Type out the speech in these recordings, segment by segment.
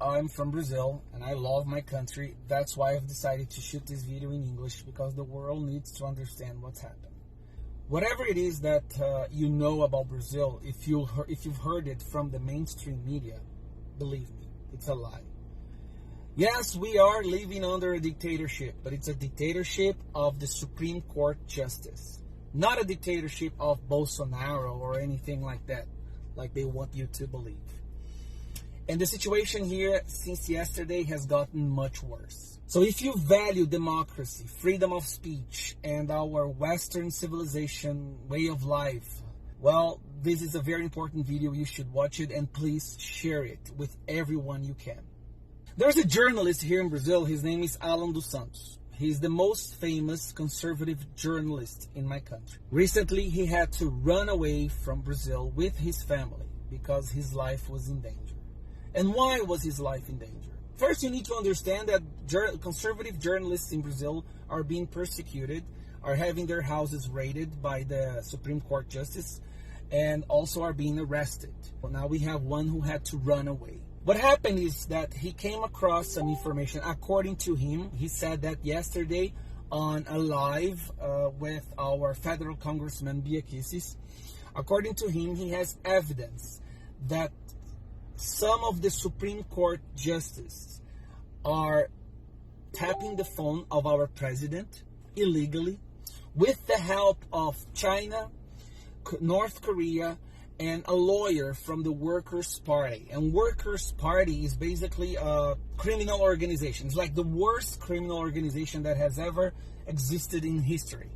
I'm from Brazil and I love my country. That's why I've decided to shoot this video in English, because the world needs to understand what's happened. Whatever it is that you know about Brazil, if you've heard it from the mainstream media, believe me, it's a lie. Yes, we are living under a dictatorship, but it's a dictatorship of the Supreme Court justice, not a dictatorship of Bolsonaro or anything like that, like they want you to believe. And the situation here since yesterday has gotten much worse. So if you value democracy, freedom of speech, and our Western civilization way of life, well, this is a very important video. You should watch it, and please share it with everyone you can. There's a journalist here in Brazil. His name is Alan dos Santos. He's the most famous conservative journalist in my country. Recently, he had to run away from Brazil with his family because his life was in danger. And why was his life in danger? First, you need to understand that conservative journalists in Brazil are being persecuted, are having their houses raided by the Supreme Court justice, and also are being arrested. Well, now we have one who had to run away. What happened is that he came across some information. According to him, he said that yesterday on a live with our federal congressman, Biaquices, according to him, he has evidence that some of the Supreme Court justices are tapping the phone of our president illegally with the help of China, North Korea, and a lawyer from the Workers' Party. And Workers' Party is basically a criminal organization. It's like the worst criminal organization that has ever existed in history.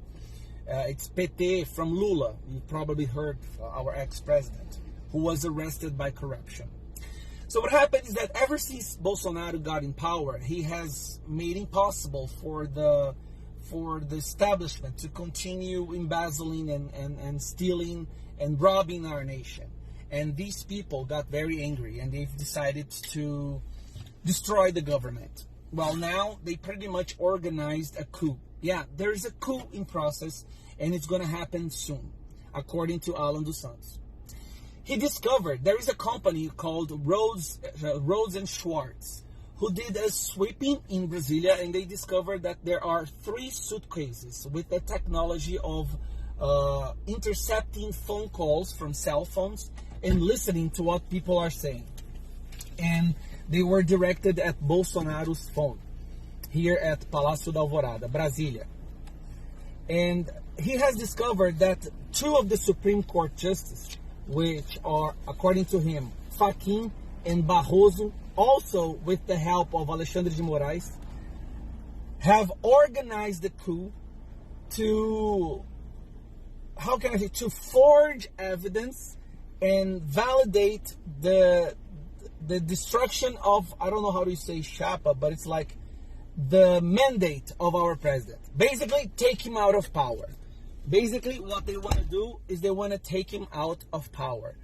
It's PT from Lula. You've probably heard our ex-president, who was arrested by corruption. So what happened is that ever since Bolsonaro got in power, he has made impossible for the establishment to continue embezzling and stealing and robbing our nation. And these people got very angry and they've decided to destroy the government. Well, now they pretty much organized a coup. Yeah, there is a coup in process and it's going to happen soon, according to Alan dos Santos. He discovered there is a company called Rhodes and Schwartz who did a sweeping in Brasilia, and they discovered that there are 3 suitcases with the technology of intercepting phone calls from cell phones and listening to what people are saying. And they were directed at Bolsonaro's phone here at Palácio da Alvorada, Brasilia. And he has discovered that 2 of the Supreme Court justices, which are, according to him, Fachin and Barroso, also with the help of Alexandre de Moraes, have organized the coup to, to forge evidence and validate the destruction of, I don't know how to say chapa, but it's like the mandate of our president. Basically, take him out of power. Basically, what they want to do is they want to take him out of power.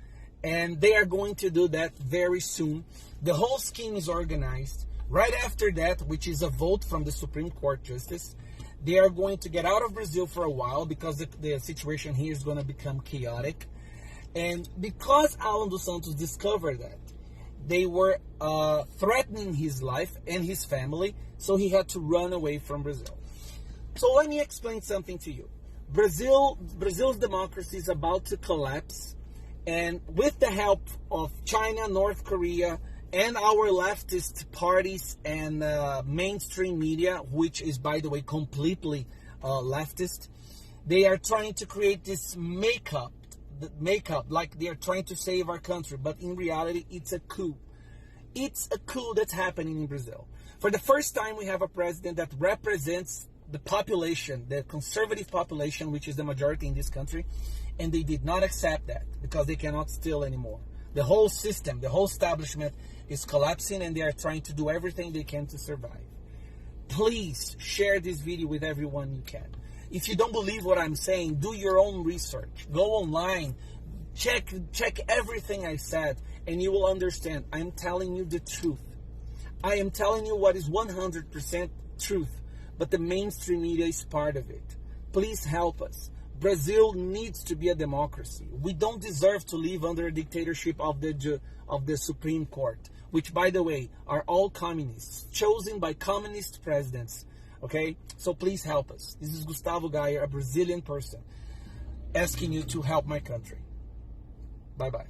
And they are going to do that very soon. The whole scheme is organized. Right after that, which is a vote from the Supreme Court justice, they are going to get out of Brazil for a while because the situation here is going to become chaotic. And because Alan dos Santos discovered that, they were threatening his life and his family, so he had to run away from Brazil. So let me explain something to you. Brazil's democracy is about to collapse, and with the help of China, North Korea, and our leftist parties and mainstream media, which is, by the way, completely leftist, they are trying to create this makeup, like they are trying to save our country, but in reality, it's a coup. It's a coup that's happening in Brazil. For the first time, we have a president that represents the population, the conservative population, which is the majority in this country, and they did not accept that because they cannot steal anymore. The whole system, the whole establishment is collapsing, and they are trying to do everything they can to survive. Please share this video with everyone you can. If you don't believe what I'm saying, do your own research. Go online, check everything I said, and you will understand. I'm telling you the truth. I am telling you what is 100% truth. But the mainstream media is part of it. Please help us. Brazil needs to be a democracy. We don't deserve to live under a dictatorship of the Supreme Court. which, by the way, are all communists, chosen by communist presidents, okay? So please help us. This is Gustavo Gayer, a Brazilian person, asking you to help my country. Bye-bye.